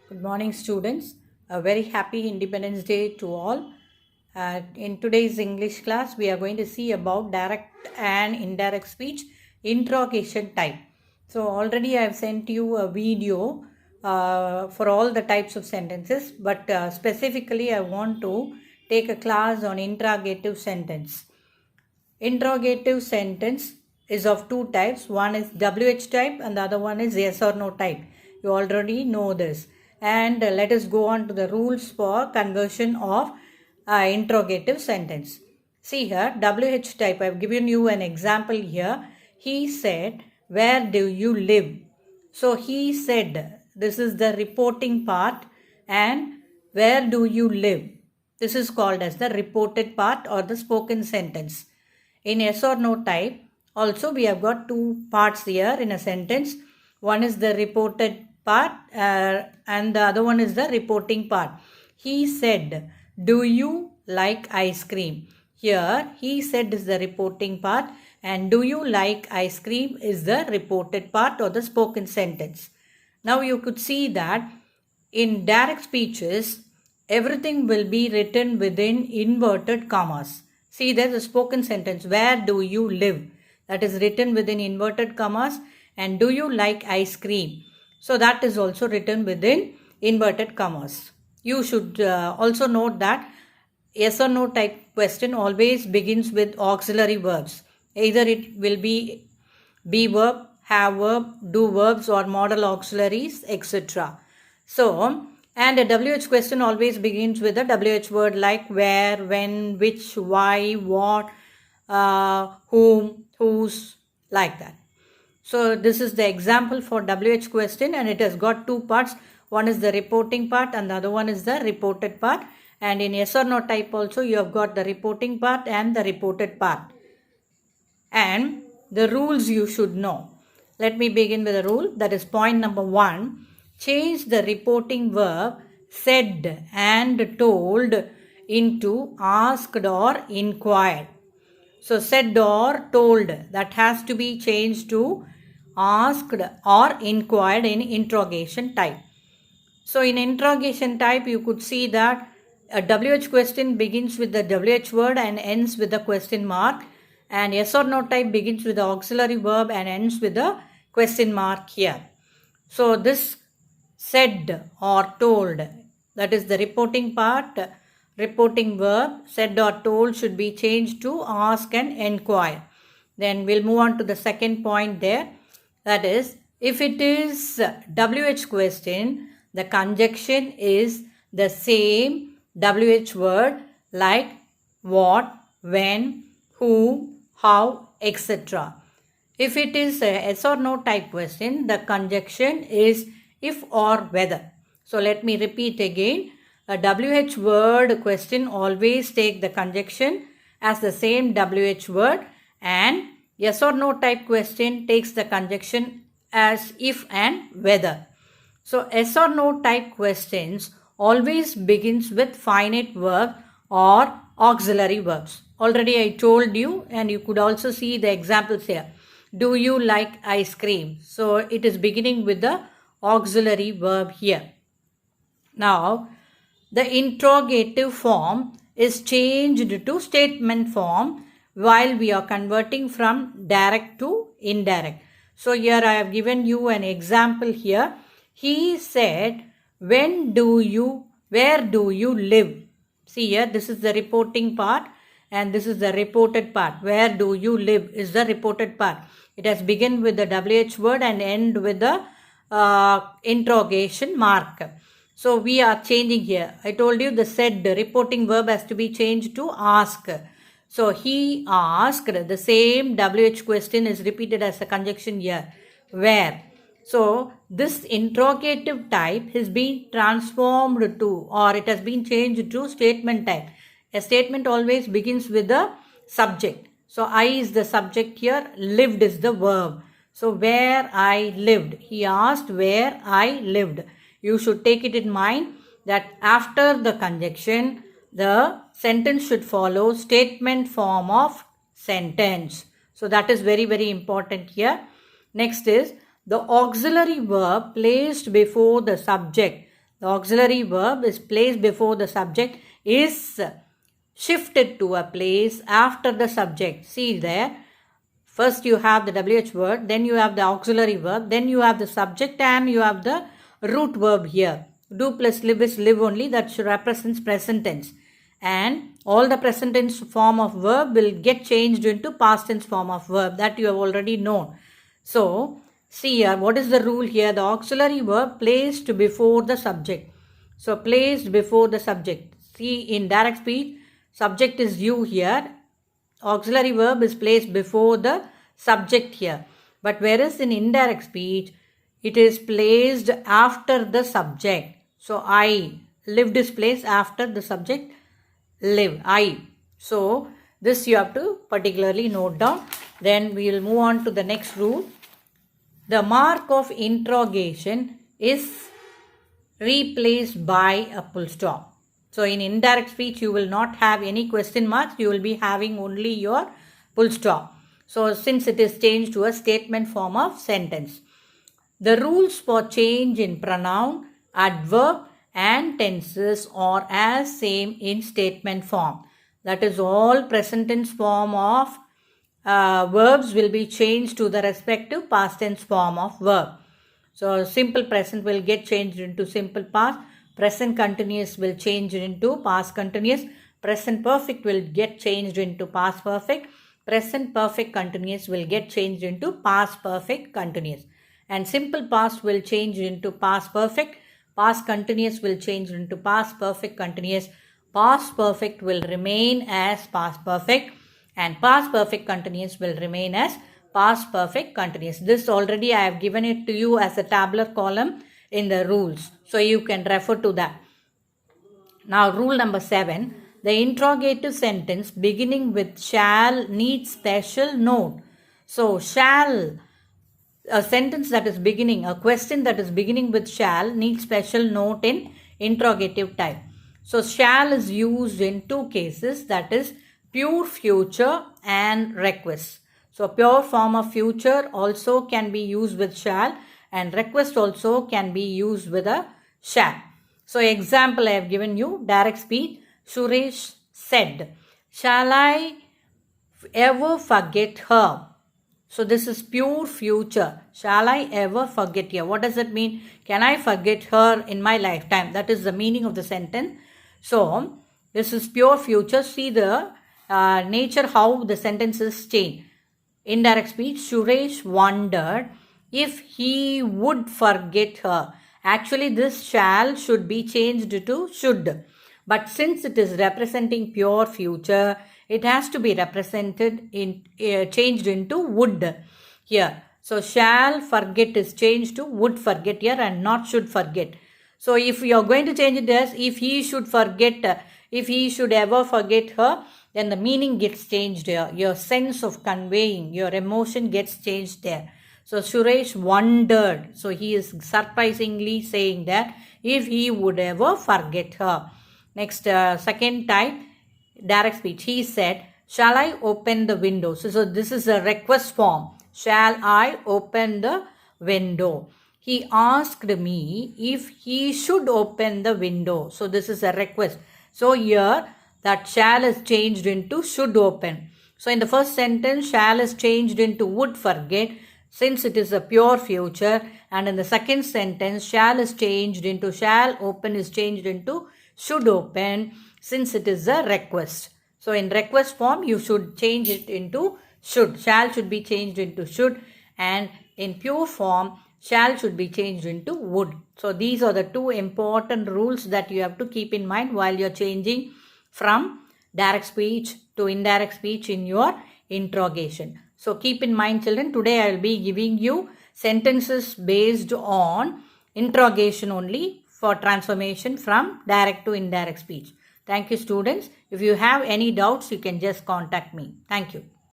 Good morning, students. A very happy Independence Day to all. In today's English class, we are going to see about direct and indirect speech interrogation type. So already I have sent you a video for all the types of sentences, but specifically I want to take a class on interrogative sentence. Interrogative sentence is of two types. One is WH type and the other one is yes or no type. You already know this. And let us go on to the rules for conversion of interrogative sentence. See here, WH type, I have given you an example here. He said, where do you live? So he said, this is the reporting part, and where do you live? This is called as the reported part or the spoken sentence. In yes or no type, also we have got two parts here in a sentence. One is the reported part and the other one is the reporting part. He said, do you like ice cream? Here, he said is the reporting part and do you like ice cream is the reported part or the spoken sentence. Now you could see that in direct speeches, everything will be written within inverted commas. See, there's a spoken sentence, where do you live? That is written within inverted commas. And do you like ice cream? So that is also written within inverted commas. You should also note that yes or no type question always begins with auxiliary verbs. Either it will be verb, have verb, do verbs or modal auxiliaries, etc. So, and a WH question always begins with a WH word like where, when, which, why, what, whom, whose, like that. So this is the example for WH question and it has got two parts. One is the reporting part and the other one is the reported part. And in yes or no type also you have got the reporting part and the reported part. And the rules you should know. Let me begin with the rule. That is point number 1. Change the reporting verb said and told into asked or inquired. So said or told, that has to be changed to asked or inquired in interrogation type. So in interrogation type, you could see that a WH question begins with the WH word and ends with the question mark. And yes or no type begins with the auxiliary verb and ends with the question mark here. So this said or told, that is the reporting part, reporting verb, said or told should be changed to ask and inquire. Then we'll move on to the second point there. That is, if it is WH question, the conjunction is the same WH word like what, when, who, how, etc. If it is a yes or no type question, the conjunction is if or whether. So let me repeat again. A WH word question always take the conjunction as the same WH word, and yes or no type question takes the conjunction as if and whether. So yes or no type questions always begins with finite verb or auxiliary verbs. Already I told you, and you could also see the examples here. Do you like ice cream? So it is beginning with the auxiliary verb here. Now the interrogative form is changed to statement form while we are converting from direct to indirect. So here I have given you an example here. He said, where do you live? See here, this is the reporting part and this is the reported part. Where do you live is the reported part. It has begun with the WH word and end with the interrogation mark. So we are changing here. I told you the said reporting verb has to be changed to ask. So he asked, the same WH question is repeated as a conjunction here. Where? So this interrogative type has been transformed to, or it has been changed to statement type. A statement always begins with the subject. So I is the subject here, lived is the verb. So where I lived. He asked where I lived. You should take it in mind that after the conjunction, the sentence should follow statement form of sentence. So that is very, very important here. Next is the auxiliary verb placed before the subject. the auxiliary verb is placed before the subject is shifted to a place after the subject. See there, first you have the WH word, then you have the auxiliary verb, then you have the subject, and you have the root verb here. Do plus live is live only, that represents present tense. And all the present tense form of verb will get changed into past tense form of verb, that you have already known. So, see here, what is the rule here? The auxiliary verb placed before the subject. So, placed before the subject. See, in direct speech, subject is you here. Auxiliary verb is placed before the subject here. But whereas in indirect speech, it is placed after the subject. So, I lived is placed after the subject live, I. So, this you have to particularly note down. Then we will move on to the next rule. The mark of interrogation is replaced by a full stop. So, in indirect speech, you will not have any question marks. You will be having only your full stop. So, since it is changed to a statement form of sentence. The rules for change in pronoun, adverb, and tenses are as same in statement form. That is, all present tense form of verbs will be changed to the respective past tense form of verb. So, simple present will get changed into simple past. Present continuous will change into past continuous. Present perfect will get changed into past perfect. Present perfect continuous will get changed into past perfect continuous. And simple past will change into past perfect. Past continuous will change into past perfect continuous. Past perfect will remain as past perfect. And past perfect continuous will remain as past perfect continuous. This already I have given it to you as a tabular column in the rules. So, you can refer to that. Now, rule number 7. The interrogative sentence beginning with shall needs special note. So, shall, a sentence that is beginning, a question that is beginning with shall needs special note in interrogative type. So, shall is used in two cases, that is pure future and request. So, pure form of future also can be used with shall, and request also can be used with a shall. So, example I have given you, direct speech. Suresh said, shall I ever forget her? So, this is pure future. Shall I ever forget her? What does it mean? Can I forget her in my lifetime? That is the meaning of the sentence. So, this is pure future. See the nature how the sentences change. Indirect speech, Suresh wondered if he would forget her. Actually, this shall should be changed to should. But since it is representing pure future, it has to be represented in changed into would here. So, shall forget is changed to would forget here and not should forget. So, if you are going to change it as if he should forget, if he should ever forget her, then the meaning gets changed here. Your sense of conveying, your emotion gets changed there. So, Suresh wondered. So, he is surprisingly saying that if he would ever forget her. Next, second type, direct speech. He said, shall I open the window? So, this is a request form. Shall I open the window? He asked me if he should open the window. So, this is a request. So, here that shall is changed into should open. So, in the first sentence, shall is changed into would forget since it is a pure future. And in the second sentence, shall is changed into shall open is changed into should open since it is a request. So, in request form, you should change it into should. Shall should be changed into should, and in pure form, shall should be changed into would. So, these are the two important rules that you have to keep in mind while you are changing from direct speech to indirect speech in your interrogation. So, keep in mind, children, today I will be giving you sentences based on interrogation only for transformation from direct to indirect speech. Thank you, students. If you have any doubts, you can just contact me. Thank you.